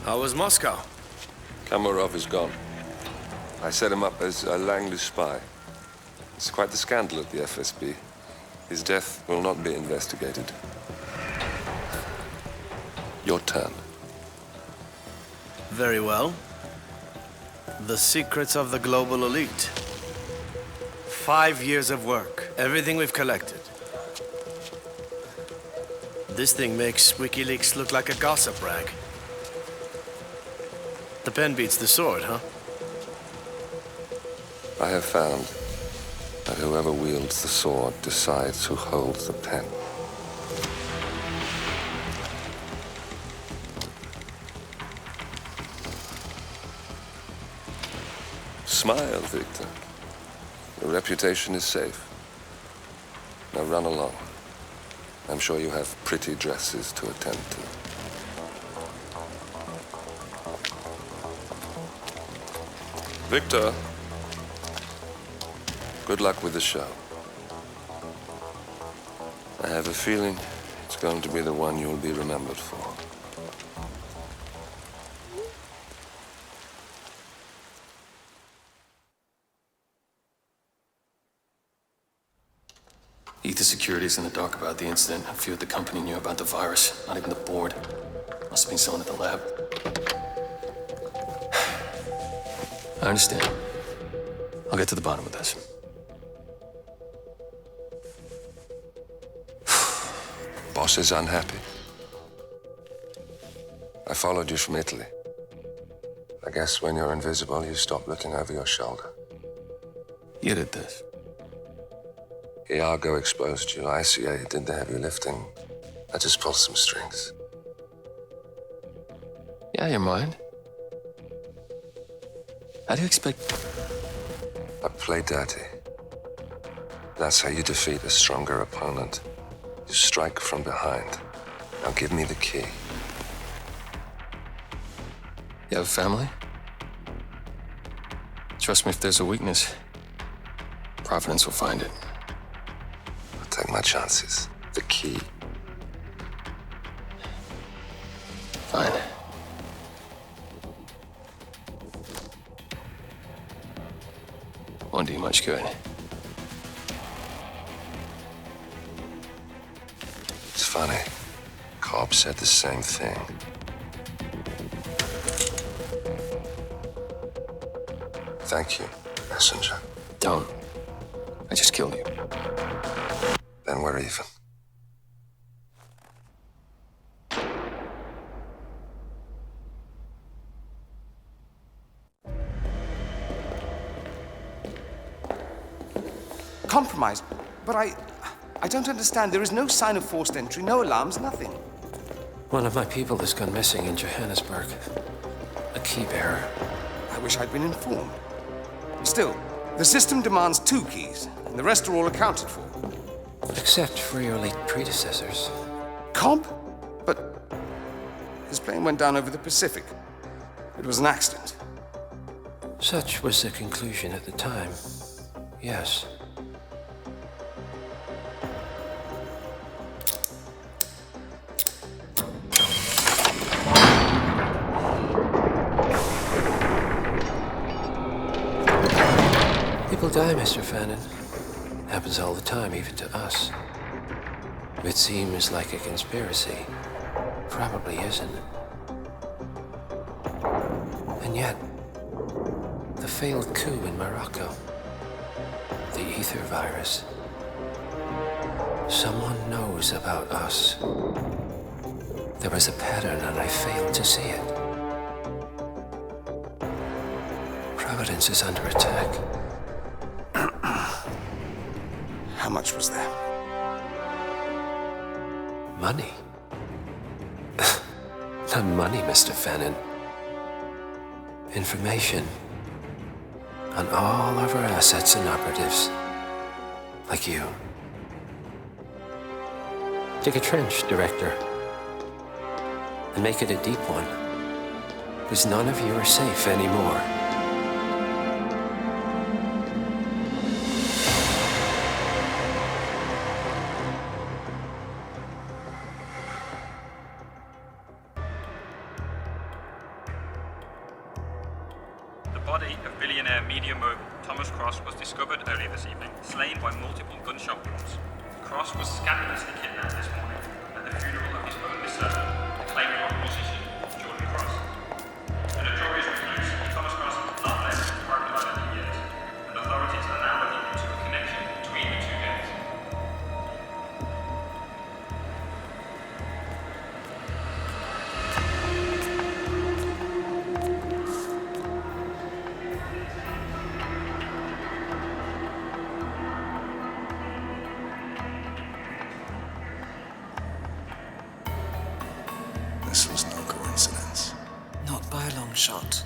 How was Moscow? Kamarov is gone. I set him up as a Langley spy. It's quite the scandal at the FSB. His death will not be investigated. Your turn. Very well. The secrets of the global elite. 5 years of work. Everything we've collected. This thing makes WikiLeaks look like a gossip rag. The pen beats the sword, huh? I have found that whoever wields the sword decides who holds the pen. Smile, Victor. Your reputation is safe. Now run along. I'm sure you have pretty dresses to attend to. Victor, good luck with the show. I have a feeling it's going to be the one you'll be remembered for. Ether Security's in the dark about the incident. A few at the company knew about the virus. Not even the board. Must have been someone at the lab. I understand. I'll get to the bottom of this. Boss is unhappy. I followed you from Italy. I guess when you're invisible, you stop looking over your shoulder. You did this. Iago exposed you. ICA did the heavy lifting. I just pulled some strings. Yeah, you mind? How do you expect... I play dirty. That's how you defeat a stronger opponent. You strike from behind. Now give me the key. You have a family? Trust me, if there's a weakness, Providence will find it. I'll take my chances. The key. Fine. Won't do much good. It's funny. Cobb said the same thing. Thank you, messenger. Don't. I just killed you. Then we're even. Compromised? But I don't understand. There is no sign of forced entry, no alarms, nothing. One of my people has gone missing in Johannesburg. A key bearer. I wish I'd been informed. Still, the system demands 2 keys, and the rest are all accounted for. Except for your late predecessors. Cobb? But his plane went down over the Pacific. It was an accident. Such was the conclusion at the time. Yes. People die, Mr. Fannin. Happens all the time, even to us. It seems like a conspiracy. Probably isn't. And yet, the failed coup in Morocco, the ether virus. Someone knows about us. There was a pattern and I failed to see it. Providence is under attack. How much was there? Money? Not money, Mr. Fannin. Information on all of our assets and operatives. Like you. Dig a trench, Director. And make it a deep one. Because none of you are safe anymore. Ryanair media mogul Thomas Cross was discovered early this evening, slain by multiple gunshot wounds. Cross was scandalously kidnapped this morning at the funeral of his only son, acclaimed rock musician Jordan Cross. A notorious recluse, Thomas Cross has not left Park Island in years, and authorities are now looking into a connection between the two gangs. This was no coincidence. Not by a long shot.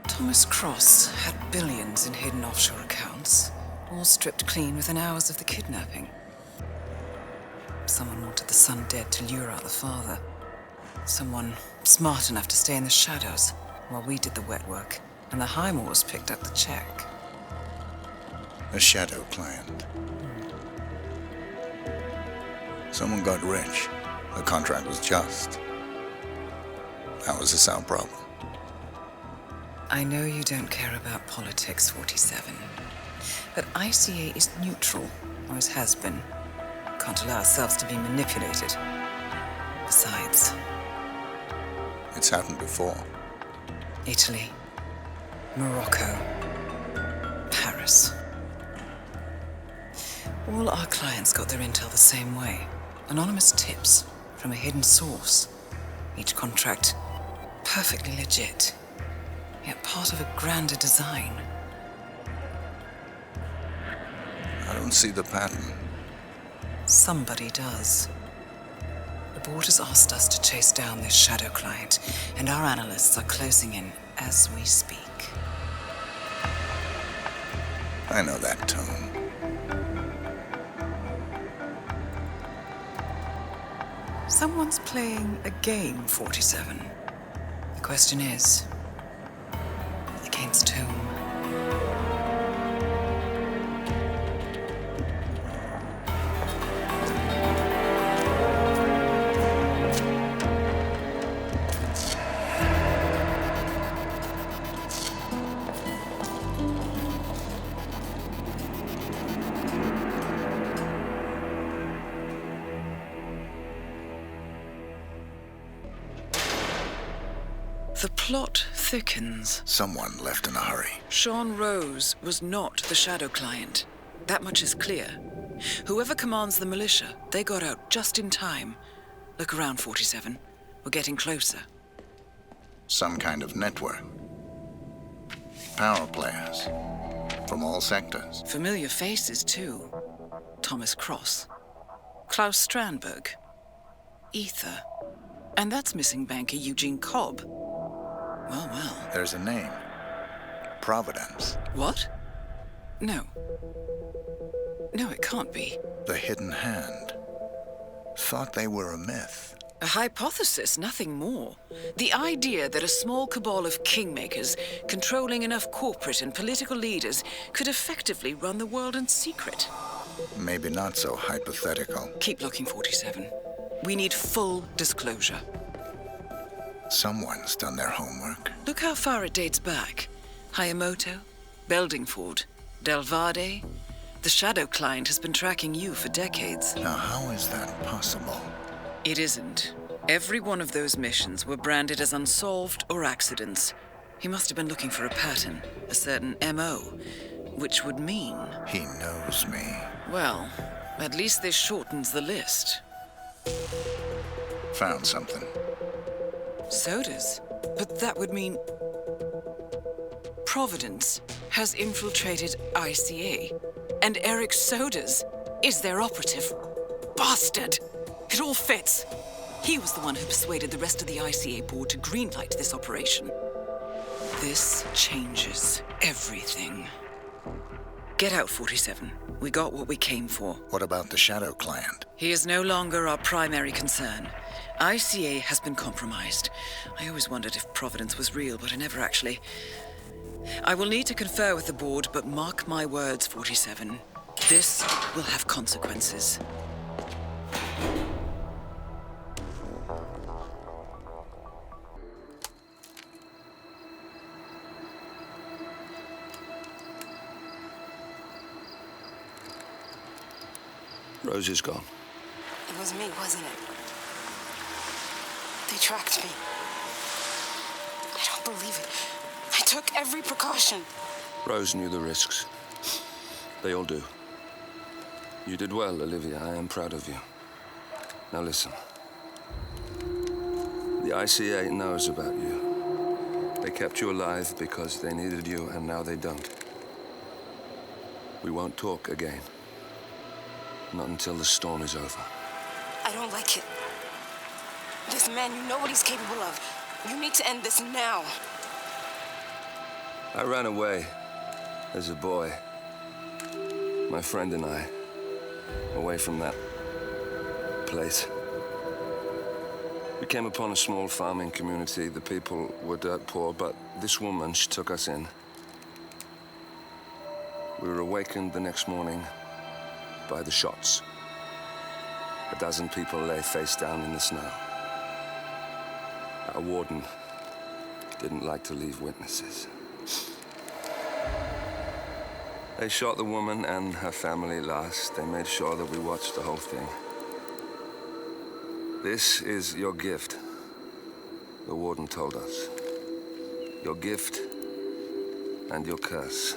Thomas Cross had billions in hidden offshore accounts, all stripped clean within hours of the kidnapping. Someone wanted the son dead to lure out the father. Someone smart enough to stay in the shadows while we did the wet work, and the Highmoors picked up the check. A shadow client. Someone got rich. The contract was just. That was a sound problem. I know you don't care about politics, 47. But ICA is neutral, always has been. Can't allow ourselves to be manipulated. Besides, It's happened before. Italy, Morocco, Paris. All our clients got their intel the same way. Anonymous tips from a hidden source. Each contract perfectly legit, yet part of a grander design. I don't see the pattern. Somebody does. The board has asked us to chase down this shadow client, and our analysts are closing in as we speak. I know that tone. Someone's playing a game, 47. The question is, against whom? The plot thickens. Someone left in a hurry. Sean Rose was not the shadow client. That much is clear. Whoever commands the militia, they got out just in time. Look around, 47. We're getting closer. Some kind of network. Power players. From all sectors. Familiar faces, too. Thomas Cross. Klaus Strandberg. Ether. And that's missing banker Eugene Cobb. Well, well. There's a name. Providence. What? No. No, it can't be. The hidden hand. Thought they were a myth. A hypothesis, nothing more. The idea that a small cabal of kingmakers, controlling enough corporate and political leaders, could effectively run the world in secret. Maybe not so hypothetical. Keep looking, 47. We need full disclosure. Someone's done their homework. Look how far it dates back. Hayamoto, Beldingford, Delvade. The shadow client has been tracking you for decades. Now, how is that possible? It isn't. Every one of those missions were branded as unsolved or accidents. He must have been looking for a pattern, a certain MO, which would mean... He knows me. Well, at least this shortens the list. Found something. Sodas? But that would mean... Providence has infiltrated ICA, and Eric Sodas is their operative. Bastard! It all fits. He was the one who persuaded the rest of the ICA board to greenlight this operation. This changes everything. Get out, 47. We got what we came for. What about the shadow client? He is no longer our primary concern. ICA has been compromised. I always wondered if Providence was real, but I never actually... I will need to confer with the board, but mark my words, 47. This will have consequences. Rosie's gone. It was me, wasn't it? They tracked me. I don't believe it. I took every precaution. Rose knew the risks. They all do. You did well, Olivia. I am proud of you. Now listen. The ICA knows about you. They kept you alive because they needed you, and now they don't. We won't talk again. Not until the storm is over. I don't like it. This man, you know what he's capable of. You need to end this now. I ran away as a boy. My friend and I. Away from that place. We came upon a small farming community. The people were dirt poor, but this woman, she took us in. We were awakened the next morning by the shots. A dozen people lay face down in the snow. Our warden didn't like to leave witnesses. They shot the woman and her family last. They made sure that we watched the whole thing. This is your gift, the warden told us. Your gift and your curse.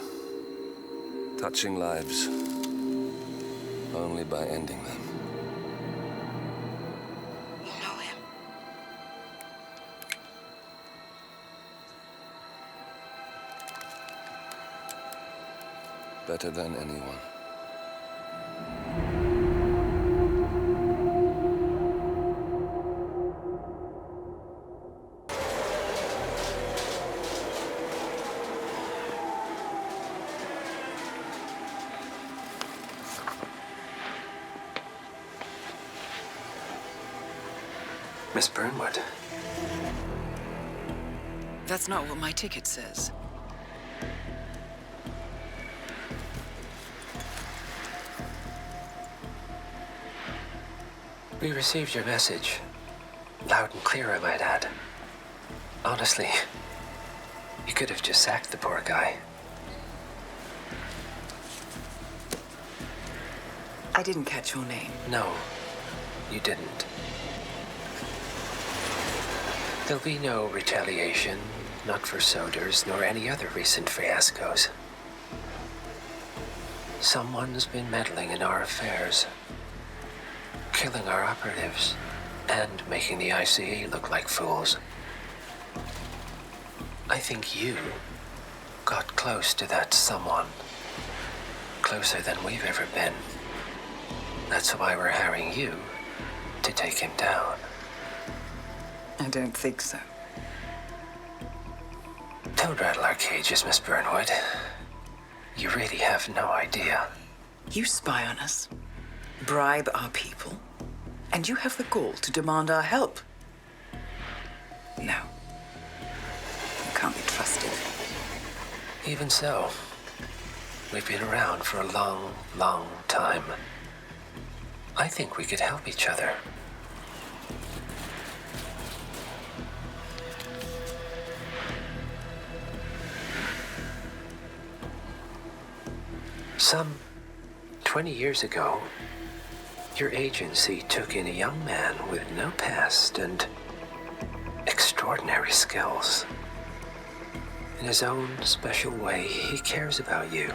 Touching lives only by ending them. You know him. Better than anyone. Miss Burnwood. That's not what my ticket says. We received your message. Loud and clear, I might add. Honestly, you could have just sacked the poor guy. I didn't catch your name. No, you didn't. There'll be no retaliation, not for Soders, nor any other recent fiascos. Someone's been meddling in our affairs, killing our operatives, and making the ICE look like fools. I think you got close to that someone. Closer than we've ever been. That's why we're hiring you to take him down. I don't think so. Don't rattle our cages, Miss Burnwood. You really have no idea. You spy on us, bribe our people, and you have the gall to demand our help. No. You can't be trusted. Even so, we've been around for a long, long time. I think we could help each other. Some 20 years ago, your agency took in a young man with no past and extraordinary skills. In his own special way, he cares about you,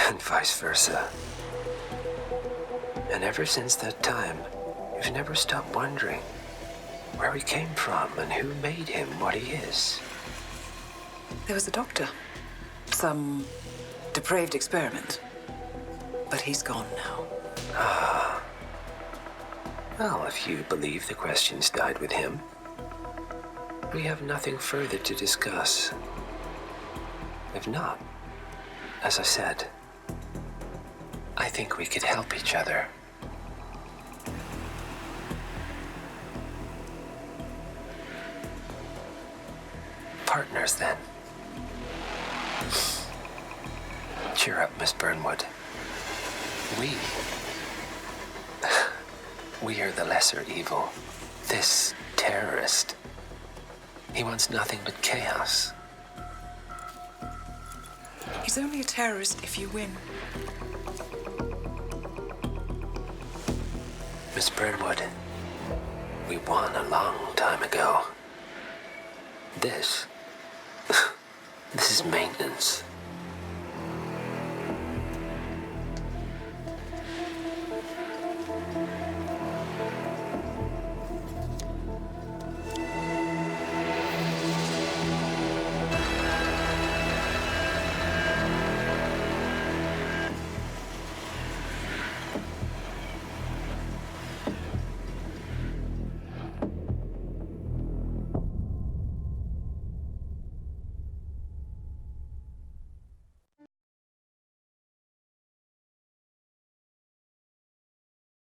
and vice versa. And ever since that time, you've never stopped wondering where he came from and who made him what he is. There was a doctor. Some depraved experiment. But he's gone now. Ah. Well, if you believe the questions died with him, we have nothing further to discuss. If not, as I said, I think we could help each other. Partners, then. Cheer up, Miss Burnwood. We are the lesser evil. This terrorist, he wants nothing but chaos. He's only a terrorist if you win. Miss Brentwood, we won a long time ago. This is maintenance.